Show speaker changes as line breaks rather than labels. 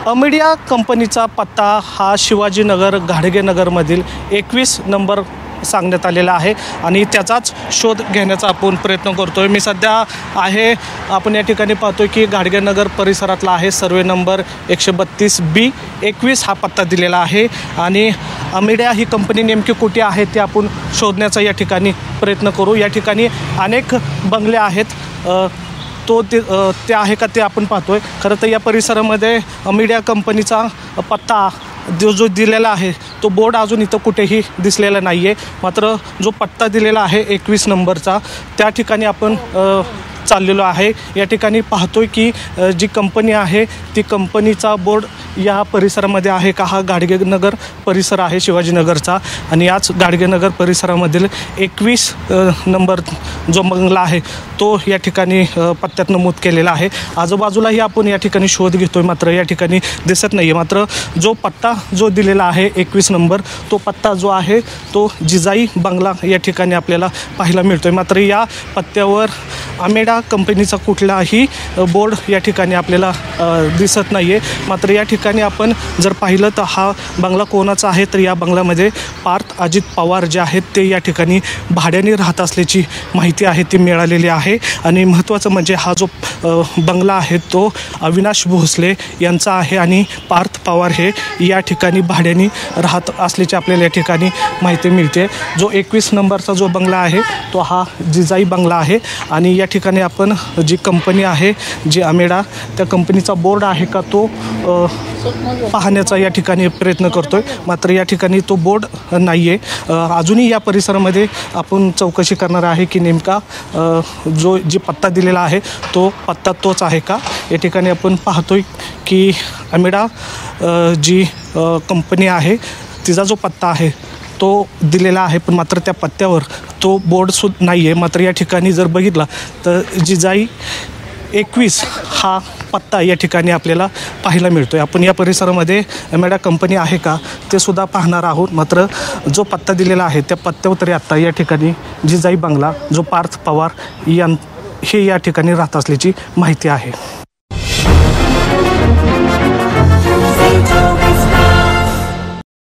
अमिडिया कंपनीचा पत्ता हा शिवाजीनगर घाडगेनगरमधील 21 नंबर सांगण्यात आलेला आहे आणि त्याचाच शोध घेण्याचा आपण प्रयत्न करतोय। मी सध्या आहे, आपण या ठिकाणी पाहतोय की घाडगेनगर परिसरातला आहे। सर्वे नंबर 132B 21 हा पत्ता दिलेला आहे आणि अमिडिया ही कंपनी नेमकी कुठे आहे ते आपण शोधण्याचा या ठिकाणी प्रयत्न करू। या ठिकाणी अनेक बंगले आहेत, ते आहे का ते आपण पाहतोय। खरं तर या परिसरामध्ये अमिडिया कंपनीचा पत्ता जो दिलेला आहे तो बोर्ड अजून इथं कुठेही दिसलेला नाही आहे। मात्र जो पत्ता दिलेला आहे 21 नंबरचा त्या ठिकाणी आपण चाललेलो आहे। या ठिकाणी पाहतोय की जी कंपनी आहे ती कंपनीचा बोर्ड या परिसरामध्ये आहे का, हा घाडगेनगर परिसर आहे शिवाजीनगरचा आणि याच घाडगेनगर परिसरामधील 21 नंबर जो बंगला आहे तो या ठिकाणी पत्त्यात नमूद केलेला आहे। आजूबाजूलाही आपण या ठिकाणी शोध घेतोय, मात्र या ठिकाणी दिसत नाही आहे। मात्र जो पत्ता जो दिलेला आहे 21 नंबर तो पत्ता जो आहे तो जिजाई बंगला या ठिकाणी आपल्याला पाहायला मिळतोय। मात्र या पत्त्यावर अमिडिया कंपनीचा कुठलाही बोर्ड या ठिकाणी आपल्याला दिसत नाही आहे। मात्र या ठिकाणी आपण जर पाहिलं तर हा बंगला कोणाचा आहे, तर या बंगल्यामध्ये पार्थ अजित पवार जे आहेत ते या ठिकाणी भाड्याने राहत असल्याची माहिती आहे ती मिळालेली आहे। आणि महत्त्वाचं म्हणजे हा जो बंगला आहे तो अविनाश भोसले यांचा आहे आणि पार्थ पवार हे या ठिकाणी भाड्याने राहत असल्याची आपल्याला या ठिकाणी माहिती मिळते। जो 21 नंबरचा जो बंगला आहे तो हा जिजाई बंगला आहे आणि या ठिकाणी आपण जी कंपनी आहे जी अमिडिया त्या कंपनीचा बोर्ड आहे का तो पाहण्याचा या ठिकाणी प्रयत्न करतोय। मात्र या ठिकाणी तो बोर्ड नाही आहे। अजूनही या परिसरामध्ये आपण चौकशी करणार आहे की नेमका जी पत्ता दिलेला आहे तो पत्ता तोच आहे का। या ठिकाणी आपण पाहतोय की अमिडिया जी कंपनी आहे तिचा जो पत्ता आहे तो दिलेला आहे, पण मात्र त्या पत्त्यावर तो बोर्डसुद्धा नाही आहे। मात्र या ठिकाणी जर बघितला तर जिजाई 21 हा पत्ता या ठिकाणी आपल्याला पाहायला मिळतो आहे। आपण या परिसरामध्ये अमिडिया कंपनी आहे का ते सुद्धा पाहणार आहोत। मात्र जो पत्ता दिलेला आहे त्या पत्त्यावर तरी आत्ता या ठिकाणी जिजाई बंगला जो पार्थ पवार हे या ठिकाणी राहत असल्याची माहिती आहे।